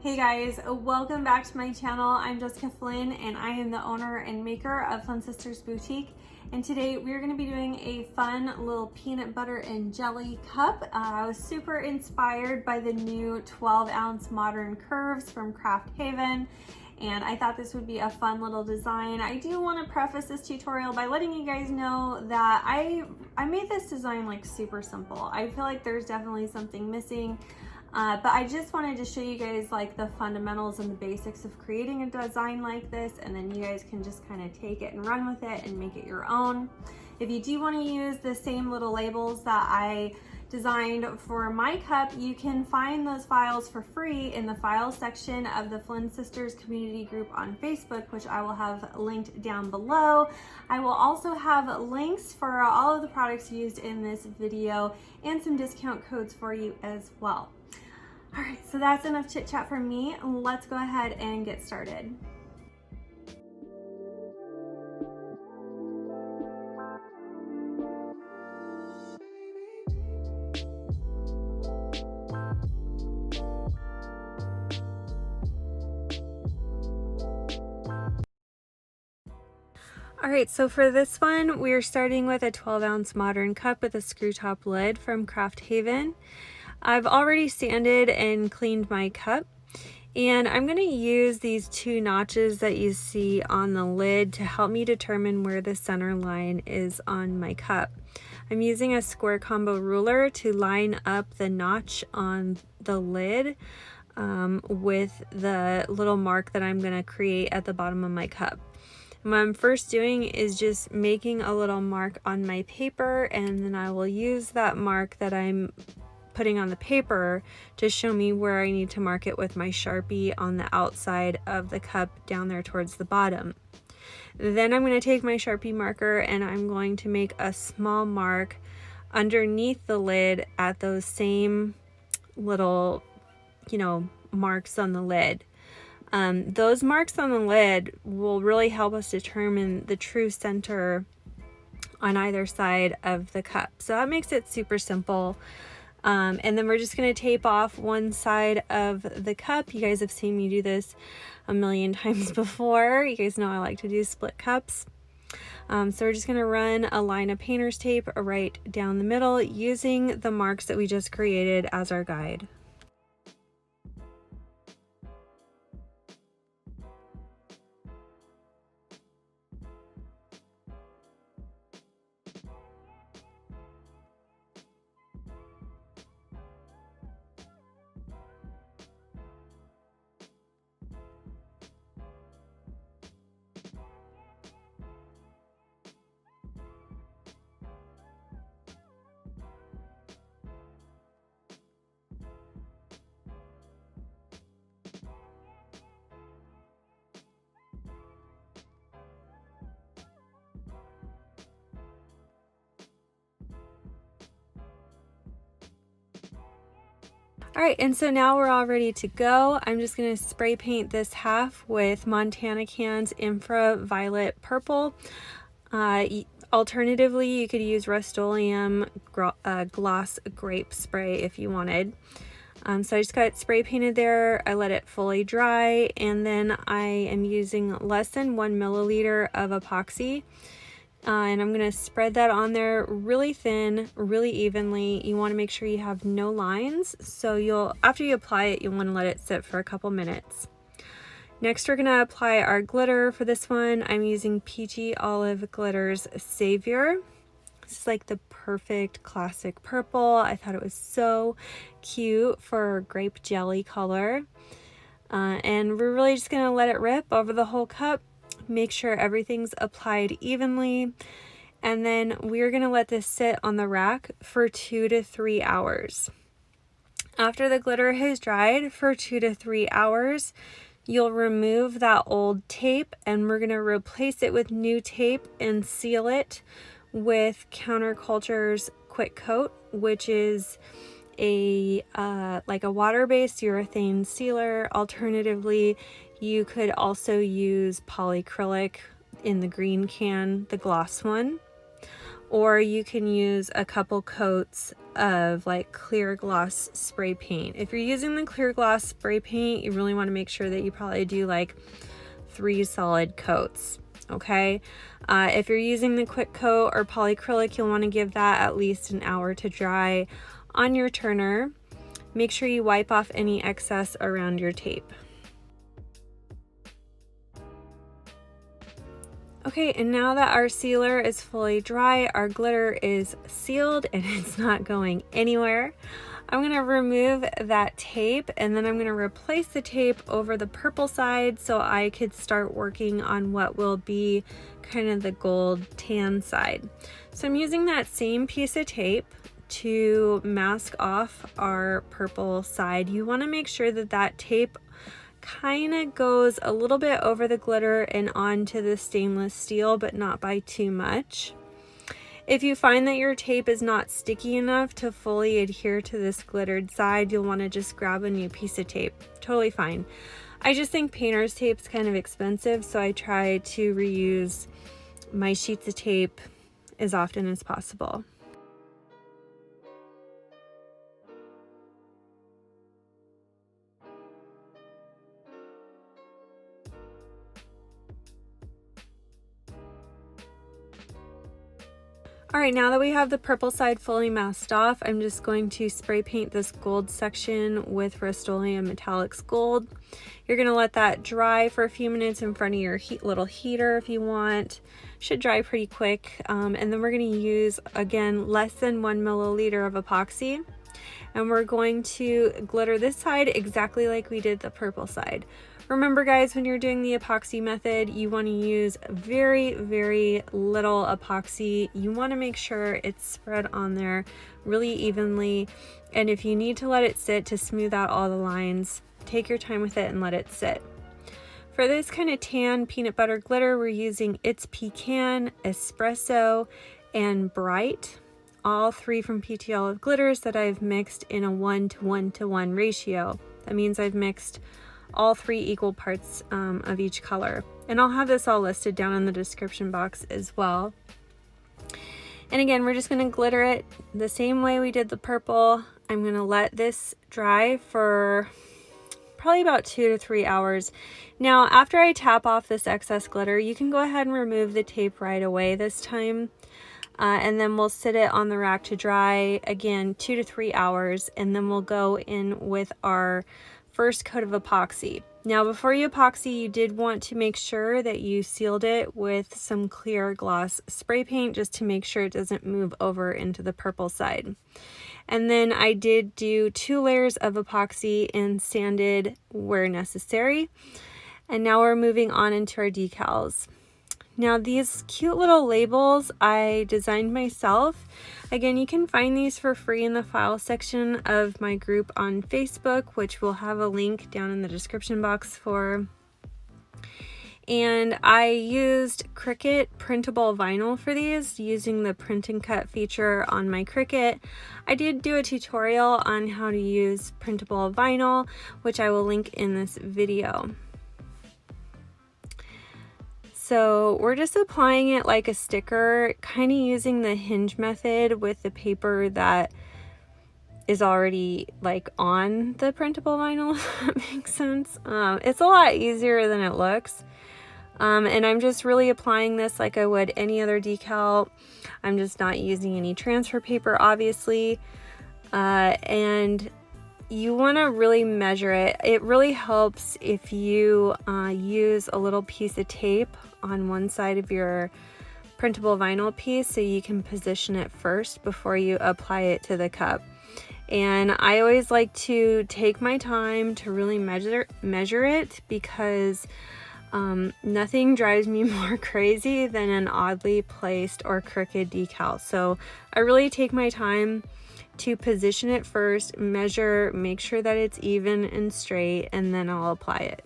Hey guys, welcome back to my channel. I'm Jessica Flynn and I am the owner and maker of Flynn Sisters Boutique. And today we're going to be doing a fun little peanut butter and jelly cup. I was super inspired by the new 12-ounce modern curves from Craft Haven, and I thought this would be a fun little design. I do want to preface this tutorial by letting you guys know that I made this design like super simple. I feel like there's definitely something missing. But I just wanted to show you guys like the fundamentals and the basics of creating a design like this, and then you guys can just kind of take it and run with it and make it your own. If you do want to use the same little labels that I designed for my cup, you can find those files for free in the files section of the Flynn Sisters community group on Facebook, which I will have linked down below. I will also have links for all of the products used in this video and some discount codes for you as well. All right, so that's enough chit chat from me. Let's go ahead and get started. All right, so for this one, we're starting with a 12-ounce modern cup with a screw top lid from Craft Haven. I've already sanded and cleaned my cup, and I'm going to use these two notches that you see on the lid to help me determine where the center line is on my cup. I'm using a square combo ruler to line up the notch on the lid with the little mark that I'm going to create at the bottom of my cup. And what I'm first doing is just making a little mark on my paper, and then I will use that mark that I'm putting on the paper to show me where I need to mark it with my Sharpie on the outside of the cup down there towards the bottom. Then I'm going to take my Sharpie marker and I'm going to make a small mark underneath the lid at those same little, marks on the lid. Those marks on the lid will really help us determine the true center on either side of the cup. So that makes it super simple. And then we're just going to tape off one side of the cup. You guys have seen me do this a million times before. You guys know I like to do split cups. So we're just going to run a line of painter's tape right down the middle using the marks that we just created as our guide. All right, and so now we're all ready to go. I'm just going to spray paint this half with Montana Can's Infra Violet Purple. Alternatively, you could use Rust-Oleum Gloss Grape Spray if you wanted. So I just got it spray painted there. I let it fully dry, and then I am using less than 1 milliliter of epoxy. And I'm going to spread that on there really thin, really evenly. You want to make sure you have no lines. So after you apply it, you'll want to let it sit for a couple minutes. Next, we're going to apply our glitter. For this one, I'm using Peachy Olive Glitter's Savior. This is like the perfect classic purple. I thought it was so cute for grape jelly color. And we're really just going to let it rip over the whole cup. Make sure everything's applied evenly, and then we're going to let this sit on the rack for 2 to 3 hours. After the glitter has dried for 2 to 3 hours, you'll remove that old tape, and we're going to replace it with new tape and seal it with Counterculture's Quick Coat, which is like a water-based urethane sealer. Alternatively, you could also use polyacrylic in the green can, the gloss one, or you can use a couple coats of like clear gloss spray paint. If you're using the clear gloss spray paint, you really want to make sure that you probably do like 3 solid coats. Okay, if you're using the quick coat or polyacrylic, you'll want to give that at least an hour to dry on your turner. Make sure you wipe off any excess around your tape. Okay, and now that our sealer is fully dry, our glitter is sealed and it's not going anywhere. I'm gonna remove that tape and then I'm gonna replace the tape over the purple side so I could start working on what will be kind of the gold tan side. So I'm using that same piece of tape to mask off our purple side. You wanna make sure that that tape kind of goes a little bit over the glitter and onto the stainless steel, but not by too much. If you find that your tape is not sticky enough to fully adhere to this glittered side, you'll want to just grab a new piece of tape. Totally fine. I just think painter's tape's kind of expensive, so I try to reuse my sheets of tape as often as possible. All right, now that we have the purple side fully masked off, I'm just going to spray paint this gold section with Rust-Oleum Metallics Gold. You're gonna let that dry for a few minutes in front of your little heater if you want. Should dry pretty quick. And then we're gonna use, again, less than 1 milliliter of epoxy. And we're going to glitter this side exactly like we did the purple side. Remember guys, when you're doing the epoxy method, you want to use very, very little epoxy. You want to make sure it's spread on there really evenly. And if you need to let it sit to smooth out all the lines, take your time with it and let it sit. For this kind of tan peanut butter glitter, we're using It's Pecan, Espresso, and Brite. All 3 from PT Olive glitters that I've mixed in a 1:1:1 ratio. That means I've mixed all 3 equal parts of each color. And I'll have this all listed down in the description box as well. And again, we're just gonna glitter it the same way we did the purple. I'm gonna let this dry for probably about 2 to 3 hours. Now, after I tap off this excess glitter, you can go ahead and remove the tape right away this time. And then we'll sit it on the rack to dry, again, 2 to 3 hours, and then we'll go in with our first coat of epoxy. Now, before you epoxy, you did want to make sure that you sealed it with some clear gloss spray paint just to make sure it doesn't move over into the purple side. And then I did do 2 layers of epoxy and sanded where necessary. And now we're moving on into our decals. Now these cute little labels I designed myself. Again, you can find these for free in the file section of my group on Facebook, which we'll have a link down in the description box for. And I used Cricut printable vinyl for these using the print and cut feature on my Cricut. I did do a tutorial on how to use printable vinyl, which I will link in this video. So we're just applying it like a sticker, kind of using the hinge method with the paper that is already like on the printable vinyl, if that makes sense. It's a lot easier than it looks. And I'm just really applying this like I would any other decal. I'm just not using any transfer paper, obviously. And you want to really measure it. It really helps if you use a little piece of tape on one side of your printable vinyl piece so you can position it first before you apply it to the cup. And I always like to take my time to really measure it because nothing drives me more crazy than an oddly placed or crooked decal. So I really take my time to position it first, measure, make sure that it's even and straight, and then I'll apply it.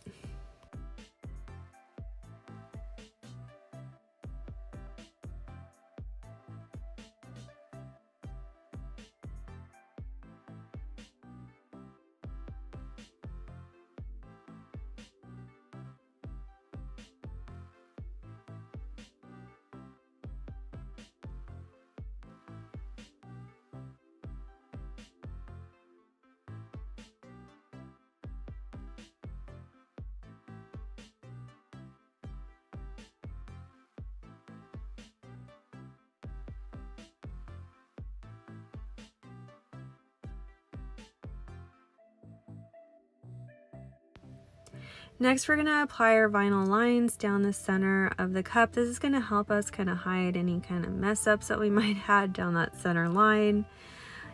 Next, we're going to apply our vinyl lines down the center of the cup. This is going to help us kind of hide any kind of mess ups that we might have down that center line.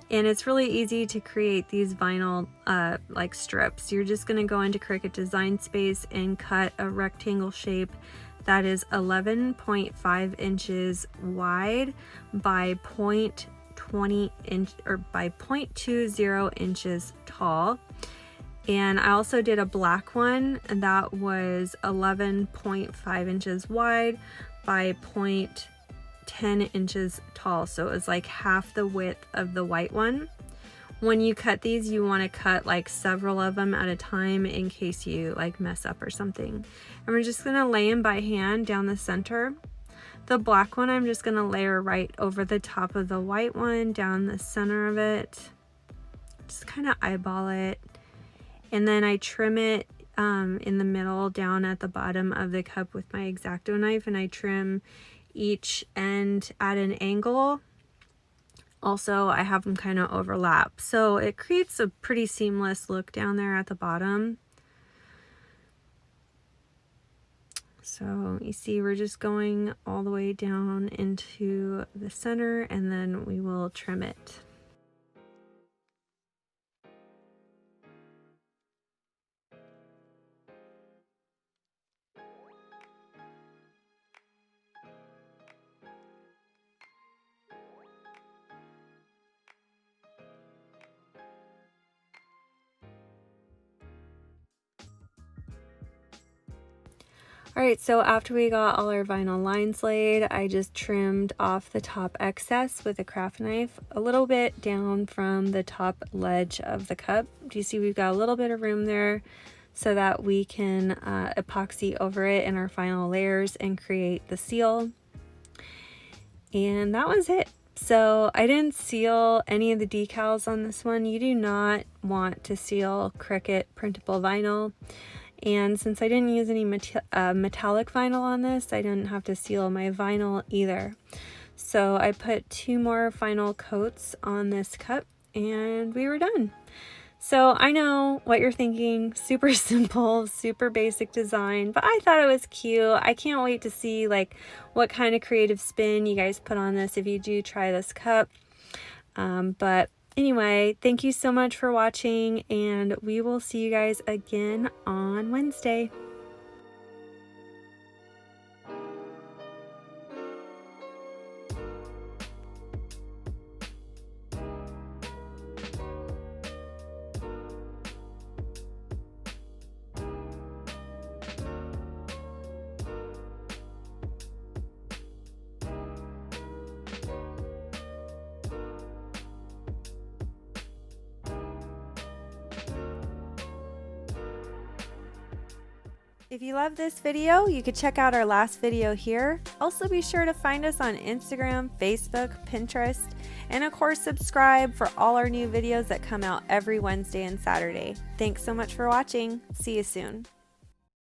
And it's really easy to create these vinyl like strips. You're just going to go into Cricut Design Space and cut a rectangle shape that is 11.5 inches wide by 0.20 inch or by 0.20 inches tall. And I also did a black one that was 11.5 inches wide by 0.10 inches tall. So it was like half the width of the white one. When you cut these, you want to cut like several of them at a time in case you like mess up or something. And we're just going to lay them by hand down the center. The black one, I'm just going to layer right over the top of the white one down the center of it. Just kind of eyeball it. And then I trim it in the middle down at the bottom of the cup with my X-Acto knife, and I trim each end at an angle. Also, I have them kind of overlap, so it creates a pretty seamless look down there at the bottom. So you see, we're just going all the way down into the center, and then we will trim it. Alright, so after we got all our vinyl lines laid, I just trimmed off the top excess with a craft knife, a little bit down from the top ledge of the cup. Do you see we've got a little bit of room there so that we can epoxy over it in our final layers and create the seal. And that was it. So I didn't seal any of the decals on this one. You do not want to seal Cricut printable vinyl. And since I didn't use any metallic vinyl on this, I didn't have to seal my vinyl either. So I put 2 more final coats on this cup and we were done. So I know what you're thinking, super simple, super basic design, but I thought it was cute. I can't wait to see like what kind of creative spin you guys put on this if you do try this cup. But anyway, thank you so much for watching, and we will see you guys again on Wednesday. If you love this video, you could check out our last video here. Also be sure to find us on Instagram, Facebook, Pinterest, and of course subscribe for all our new videos that come out every Wednesday and Saturday. Thanks so much for watching. See you soon.